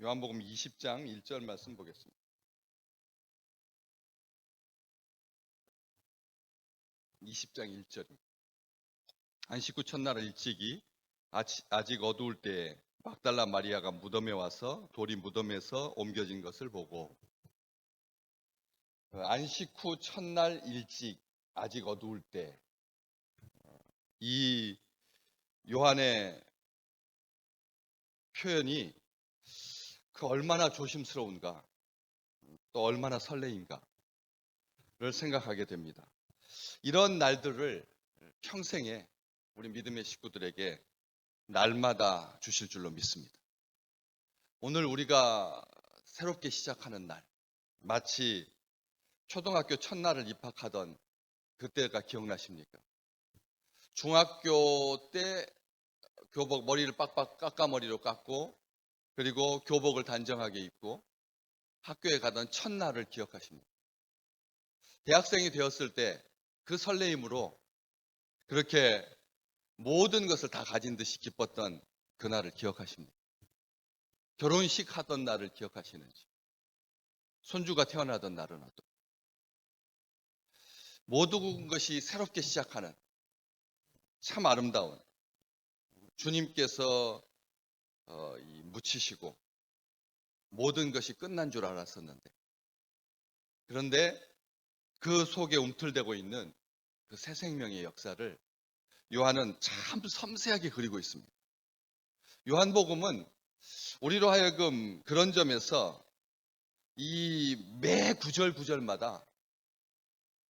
요한복음 20장 1절 말씀 보겠습니다. 안식 후 첫날 일찍이 아직 어두울 때에 막달라 마리아가 무덤에 와서 돌이 무덤에서 옮겨진 것을 보고, 안식 후 첫날 일찍 아직 어두울 때, 이 요한의 표현이 그 얼마나 조심스러운가, 또 얼마나 설레인가를 생각하게 됩니다. 이런 날들을 평생에 우리 믿음의 식구들에게 날마다 주실 줄로 믿습니다. 오늘 우리가 새롭게 시작하는 날, 마치 초등학교 첫날을 입학하던 그때가 기억나십니까? 중학교 때 교복 머리를 빡빡 까까머리로 깎고, 그리고 교복을 단정하게 입고 학교에 가던 첫날을 기억하십니다. 대학생이 되었을 때 그 설레임으로 그렇게 모든 것을 다 가진 듯이 기뻤던 그날을 기억하십니다. 결혼식 하던 날을 기억하시는지, 손주가 태어나던 날은 어떤, 모든 것이 새롭게 시작하는 참 아름다운, 주님께서 묻히시고 모든 것이 끝난 줄 알았었는데, 그런데 그 속에 움틀대고 있는 그 새 생명의 역사를 요한은 참 섬세하게 그리고 있습니다. 요한복음은 우리로 하여금 그런 점에서 이 매 구절마다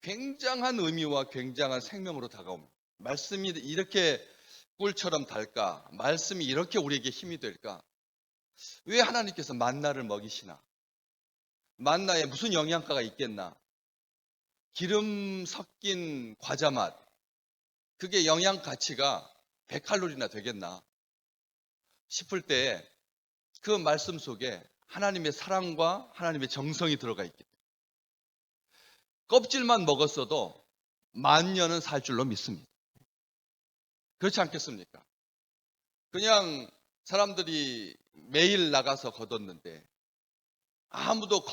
굉장한 의미와 굉장한 생명으로 다가옵니다. 말씀이 이렇게 꿀처럼 달까? 말씀이 이렇게 우리에게 힘이 될까? 왜 하나님께서 만나를 먹이시나? 만나에 무슨 영양가가 있겠나? 기름 섞인 과자 맛, 그게 영양 가치가 100칼로리나 되겠나 싶을 때 그 말씀 속에 하나님의 사랑과 하나님의 정성이 들어가 있기 때문에 껍질만 먹었어도 만 년은 살 줄로 믿습니다. 그렇지 않겠습니까? 그냥 사람들이 매일 나가서 걷었는데 아무도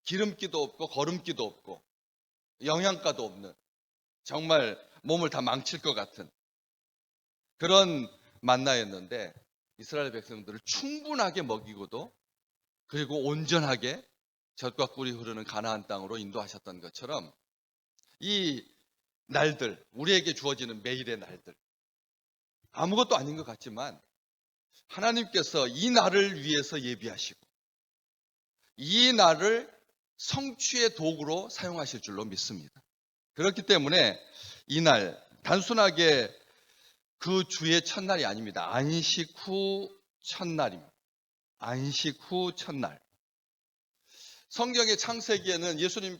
기름기도 없고 거름기도 없고 영양가도 없는, 정말 몸을 다 망칠 것 같은 그런 만나였는데, 이스라엘 백성들을 충분하게 먹이고도, 그리고 온전하게 젖과 꿀이 흐르는 가나안 땅으로 인도하셨던 것처럼 이 날들, 우리에게 주어지는 매일의 날들, 아무것도 아닌 것 같지만 하나님께서 이 날을 위해서 예비하시고 이 날을 성취의 도구로 사용하실 줄로 믿습니다. 그렇기 때문에 이 날 단순하게 그 주의 첫날이 아닙니다. 안식 후 첫날입니다. 안식 후 첫날. 성경의 창세기에는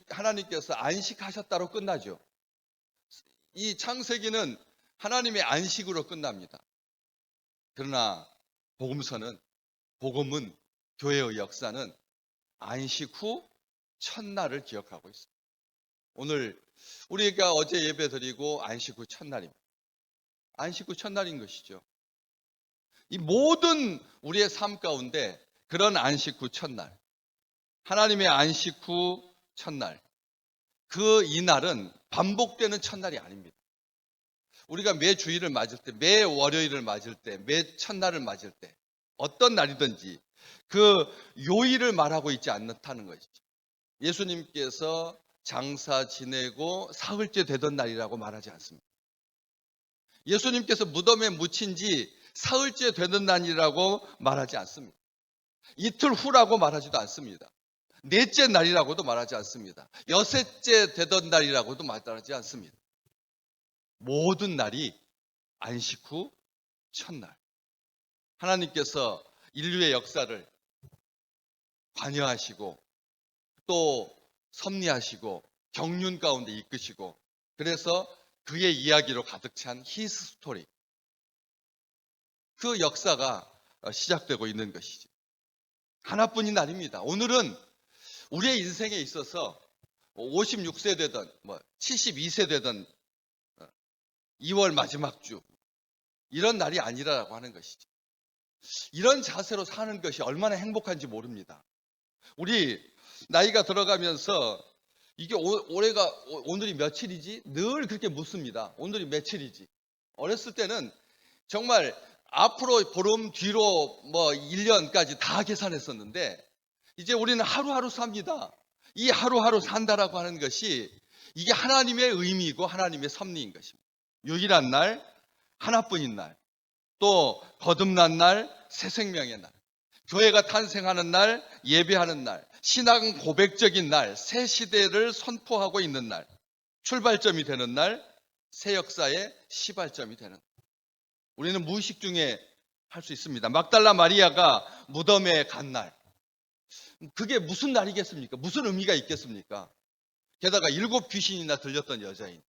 하나님께서 안식하셨다로 끝나죠. 이 창세기는 하나님의 안식으로 끝납니다. 그러나 복음은, 교회의 역사는 안식 후 첫날을 기억하고 있습니다. 오늘 우리가 어제 예배 드리고 안식 후 첫날입니다. 안식 후 첫날인 것이죠. 이 모든 우리의 삶 가운데 그런 안식 후 첫날, 하나님의 안식 후 첫날, 이 날은 반복되는 첫날이 아닙니다. 우리가 매 주일을 맞을 때, 매 월요일을 맞을 때, 매 첫날을 맞을 때, 어떤 날이든지 그 요일을 말하고 있지 않다는 것이죠. 예수님께서 장사 지내고 사흘째 되던 날이라고 말하지 않습니다. 예수님께서 무덤에 묻힌 지 사흘째 되던 날이라고 말하지 않습니다. 이틀 후라고 말하지도 않습니다. 넷째 날이라고도 말하지 않습니다. 여섯째 되던 날이라고도 말하지 않습니다. 모든 날이 안식 후 첫날. 하나님께서 인류의 역사를 관여하시고 또 섭리하시고 경륜 가운데 이끄시고, 그래서 그의 이야기로 가득 찬 히스 스토리, 그 역사가 시작되고 있는 것이죠. 하나뿐인 날입니다. 오늘은 우리의 인생에 있어서 56세 되던 72세 되던 2월 마지막 주, 이런 날이 아니라고 하는 것이죠. 이런 자세로 사는 것이 얼마나 행복한지 모릅니다. 우리 나이가 들어가면서 이게 오늘이 며칠이지? 늘 그렇게 묻습니다. 오늘이 며칠이지? 어렸을 때는 정말 앞으로 보름, 뒤로 뭐 1년까지 다 계산했었는데 이제 우리는 하루하루 삽니다. 이 하루하루 산다라고 하는 것이 이게 하나님의 의미이고 하나님의 섭리인 것입니다. 유일한 날, 하나뿐인 날, 또 거듭난 날, 새 생명의 날, 교회가 탄생하는 날, 예배하는 날, 신앙 고백적인 날, 새 시대를 선포하고 있는 날, 출발점이 되는 날, 새 역사의 시발점이 되는 날. 우리는 무의식 중에 할 수 있습니다. 막달라 마리아가 무덤에 간 날, 그게 무슨 날이겠습니까? 무슨 의미가 있겠습니까? 게다가 7 귀신이나 들렸던 여자인,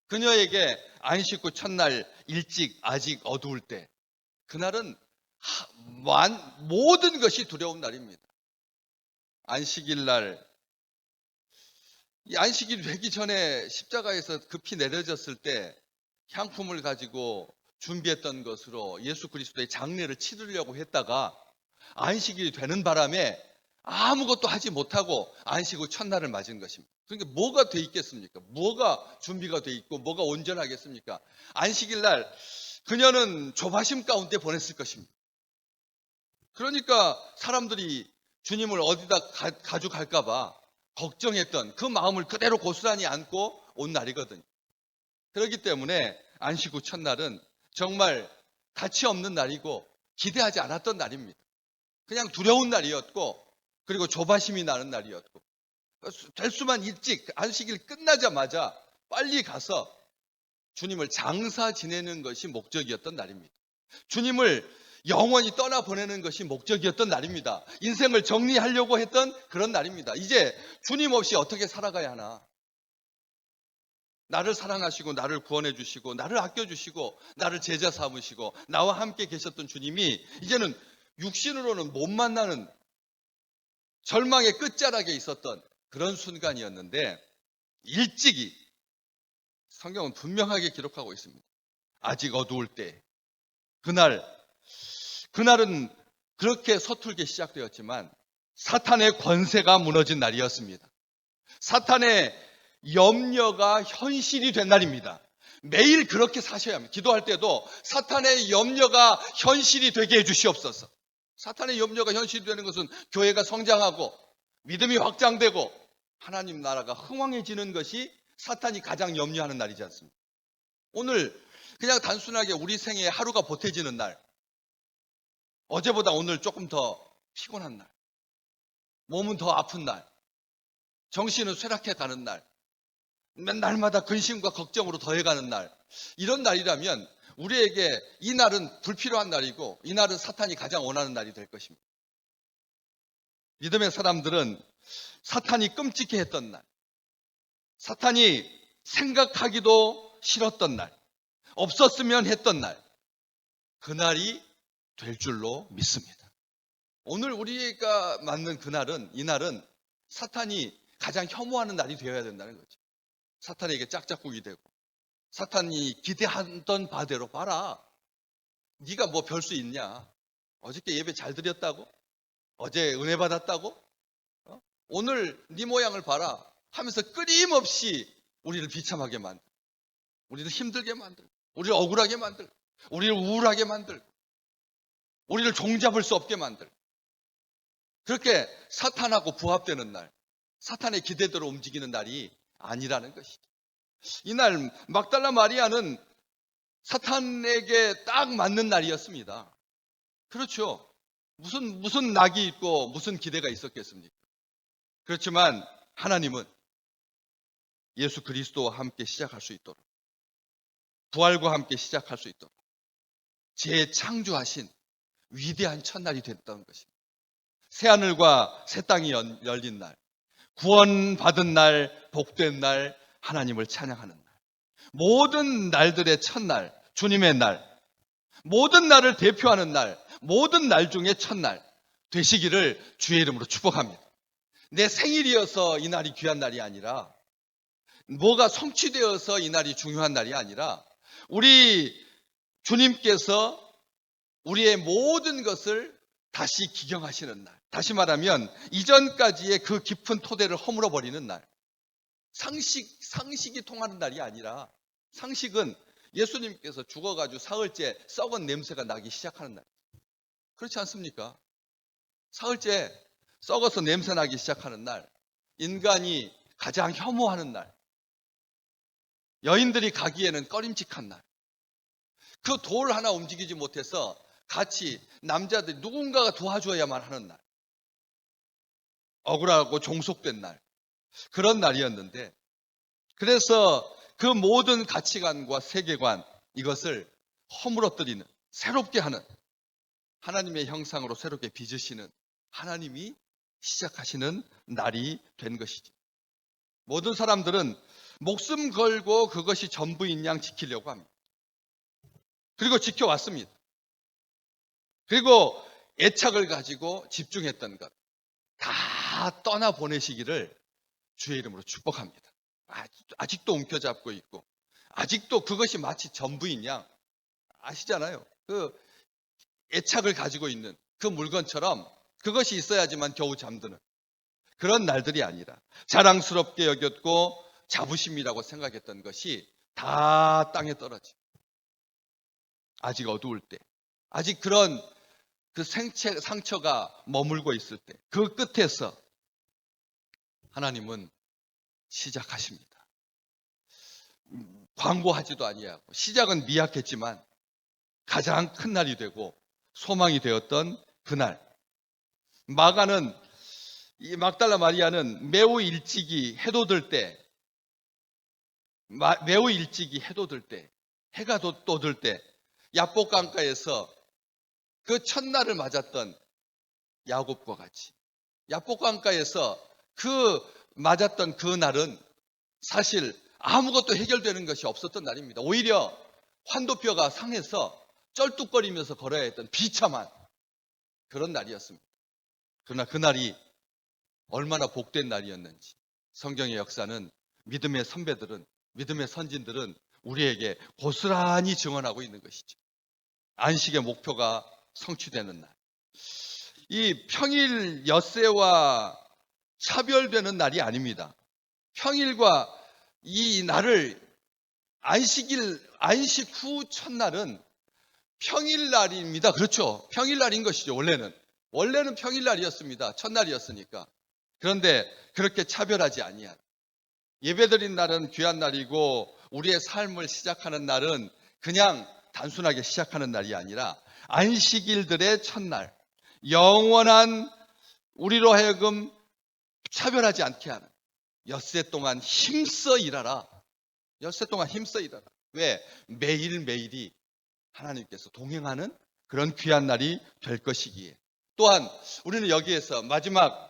그녀에게 안식 후 첫날 일찍 아직 어두울 때, 그날은 모든 것이 두려운 날입니다. 안식일 날, 이 안식일이 되기 전에 십자가에서 급히 내려졌을 때 향품을 가지고 준비했던 것으로 예수 그리스도의 장례를 치르려고 했다가 안식일이 되는 바람에 아무것도 하지 못하고 안식 후 첫날을 맞은 것입니다. 그러니까 뭐가 돼 있겠습니까? 뭐가 준비가 돼 있고 뭐가 온전하겠습니까? 안식일 날 그녀는 조바심 가운데 보냈을 것입니다. 그러니까 사람들이 주님을 어디다 가져갈까 봐 걱정했던 그 마음을 그대로 고스란히 안고 온 날이거든요. 그렇기 때문에 안식 후 첫날은 정말 가치 없는 날이고 기대하지 않았던 날입니다. 그냥 두려운 날이었고, 그리고 조바심이 나는 날이었고, 될 수만 일찍 안식일 끝나자마자 빨리 가서 주님을 장사 지내는 것이 목적이었던 날입니다. 주님을 영원히 떠나보내는 것이 목적이었던 날입니다. 인생을 정리하려고 했던 그런 날입니다. 이제 주님 없이 어떻게 살아가야 하나? 나를 사랑하시고 나를 구원해 주시고 나를 아껴주시고 나를 제자 삼으시고 나와 함께 계셨던 주님이 이제는 육신으로는 못 만나는 절망의 끝자락에 있었던 그런 순간이었는데, 일찍이 성경은 분명하게 기록하고 있습니다. 아직 어두울 때, 그날은 그렇게 서툴게 시작되었지만 사탄의 권세가 무너진 날이었습니다. 사탄의 염려가 현실이 된 날입니다. 매일 그렇게 사셔야 합니다. 기도할 때도 사탄의 염려가 현실이 되게 해주시옵소서. 사탄의 염려가 현실이 되는 것은 교회가 성장하고 믿음이 확장되고 하나님 나라가 흥왕해지는 것이 사탄이 가장 염려하는 날이지 않습니까? 오늘 그냥 단순하게 우리 생에 하루가 보태지는 날, 어제보다 오늘 조금 더 피곤한 날, 몸은 더 아픈 날, 정신은 쇠락해 가는 날, 날마다 근심과 걱정으로 더해가는 날, 이런 날이라면 우리에게 이 날은 불필요한 날이고 이 날은 사탄이 가장 원하는 날이 될 것입니다. 믿음의 사람들은 사탄이 끔찍해 했던 날, 사탄이 생각하기도 싫었던 날, 없었으면 했던 날, 그날이 될 줄로 믿습니다. 오늘 우리가 맞는 그날은, 이 날은 사탄이 가장 혐오하는 날이 되어야 된다는 거죠. 사탄에게 짝짝꿍이 되고 사탄이 기대하던 바대로 봐라. 네가 뭐 별 수 있냐? 어저께 예배 잘 드렸다고? 어제 은혜 받았다고? 오늘 네 모양을 봐라 하면서 끊임없이 우리를 비참하게 만들고, 우리를 힘들게 만들고, 우리를 억울하게 만들고, 우리를 우울하게 만들고, 우리를 종잡을 수 없게 만들고, 그렇게 사탄하고 부합되는 날, 사탄의 기대대로 움직이는 날이 아니라는 것이죠. 이날 막달라 마리아는 사탄에게 딱 맞는 날이었습니다. 그렇죠. 무슨 낙이 있고 무슨 기대가 있었겠습니까? 그렇지만 하나님은 예수 그리스도와 함께 시작할 수 있도록, 부활과 함께 시작할 수 있도록 재창조하신 위대한 첫날이 됐던 것입니다. 새하늘과 새 땅이 열린 날, 구원받은 날, 복된 날, 하나님을 찬양하는 날, 모든 날들의 첫날, 주님의 날, 모든 날을 대표하는 날, 모든 날 중에 첫날 되시기를 주의 이름으로 축복합니다. 내 생일이어서 이 날이 귀한 날이 아니라, 뭐가 성취되어서 이 날이 중요한 날이 아니라, 우리 주님께서 우리의 모든 것을 다시 기경하시는 날. 다시 말하면 이전까지의 그 깊은 토대를 허물어 버리는 날. 상식이 통하는 날이 아니라, 상식은 예수님께서 죽어가지고 사흘째 썩은 냄새가 나기 시작하는 날. 그렇지 않습니까? 사흘째 썩어서 냄새 나기 시작하는 날. 인간이 가장 혐오하는 날. 여인들이 가기에는 꺼림칙한 날. 그 돌 하나 움직이지 못해서 같이 남자들이 누군가가 도와줘야만 하는 날. 억울하고 종속된 날. 그런 날이었는데, 그래서 그 모든 가치관과 세계관, 이것을 허물어뜨리는, 새롭게 하는, 하나님의 형상으로 새롭게 빚으시는 하나님이 시작하시는 날이 된 것이지. 모든 사람들은 목숨 걸고 그것이 전부인 양 지키려고 합니다. 그리고 지켜왔습니다. 그리고 애착을 가지고 집중했던 것 다 떠나보내시기를 주의 이름으로 축복합니다. 아직도 움켜잡고 있고, 아직도 그것이 마치 전부인 양, 아시잖아요. 그 애착을 가지고 있는 그 물건처럼 그것이 있어야지만 겨우 잠드는 그런 날들이 아니라, 자랑스럽게 여겼고 자부심이라고 생각했던 것이 다 땅에 떨어지고, 아직 어두울 때, 아직 그런 그 상처가 머물고 있을 때, 그 끝에서 하나님은 시작하십니다. 광고하지도 아니하고, 시작은 미약했지만 가장 큰 날이 되고 소망이 되었던 그날. 이 막달라 마리아는 매우 일찍이 해돋을 때, 해가 돋을 때 야복 강가에서 그 첫날을 맞았던 야곱과 같이, 야복 강가에서 맞았던 그 날은 사실 아무것도 해결되는 것이 없었던 날입니다. 오히려 환도뼈가 상해서 쩔뚝거리면서 걸어야 했던 비참한 그런 날이었습니다. 그러나 그날이 얼마나 복된 날이었는지 성경의 역사는, 믿음의 선배들은, 믿음의 선진들은 우리에게 고스란히 증언하고 있는 것이죠. 안식의 목표가 성취되는 날. 이 평일 엿새와 차별되는 날이 아닙니다. 평일과 이 날을, 안식 후 첫날은 평일날입니다. 그렇죠. 평일날인 것이죠. 원래는 평일날이었습니다. 첫날이었으니까. 그런데 그렇게 차별하지 아니한, 예배드린 날은 귀한 날이고 우리의 삶을 시작하는 날은 그냥 단순하게 시작하는 날이 아니라 안식일들의 첫날, 영원한, 우리로 하여금 차별하지 않게 하는, 엿새 동안 힘써 일하라. 엿새 동안 힘써 일하라. 왜? 매일매일이 하나님께서 동행하는 그런 귀한 날이 될 것이기에. 또한 우리는 여기에서 마지막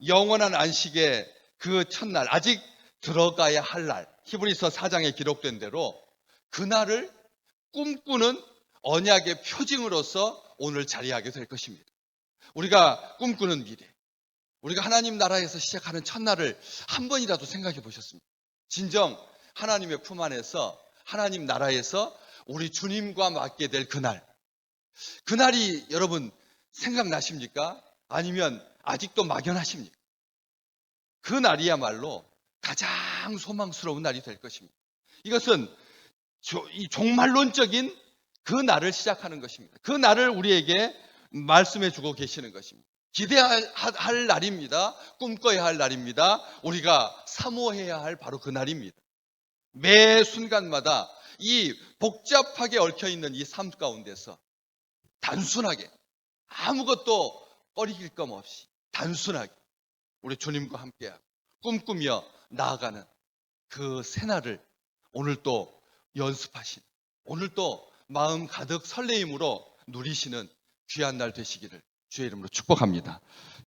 영원한 안식의 그 첫날, 아직 들어가야 할 날, 히브리서 4장에 기록된 대로 그날을 꿈꾸는 언약의 표징으로서 오늘 자리하게 될 것입니다. 우리가 꿈꾸는 미래, 우리가 하나님 나라에서 시작하는 첫날을 한 번이라도 생각해 보셨습니까? 진정 하나님의 품 안에서, 하나님 나라에서 우리 주님과 맞게 될 그날, 그날이 여러분 생각나십니까? 아니면 아직도 막연하십니까? 그 날이야말로 가장 소망스러운 날이 될 것입니다. 이것은 이 종말론적인 그 날을 시작하는 것입니다. 그 날을 우리에게 말씀해 주고 계시는 것입니다. 기대할 날입니다. 꿈꿔야 할 날입니다. 우리가 사모해야 할 바로 그 날입니다. 매 순간마다 이 복잡하게 얽혀있는 이 삶 가운데서 단순하게, 아무것도 꺼리길 것 없이 단순하게 우리 주님과 함께하고 꿈꾸며 나아가는 그 새날을 오늘 또 연습하신, 오늘 또 마음 가득 설레임으로 누리시는 귀한 날 되시기를 주의 이름으로 축복합니다.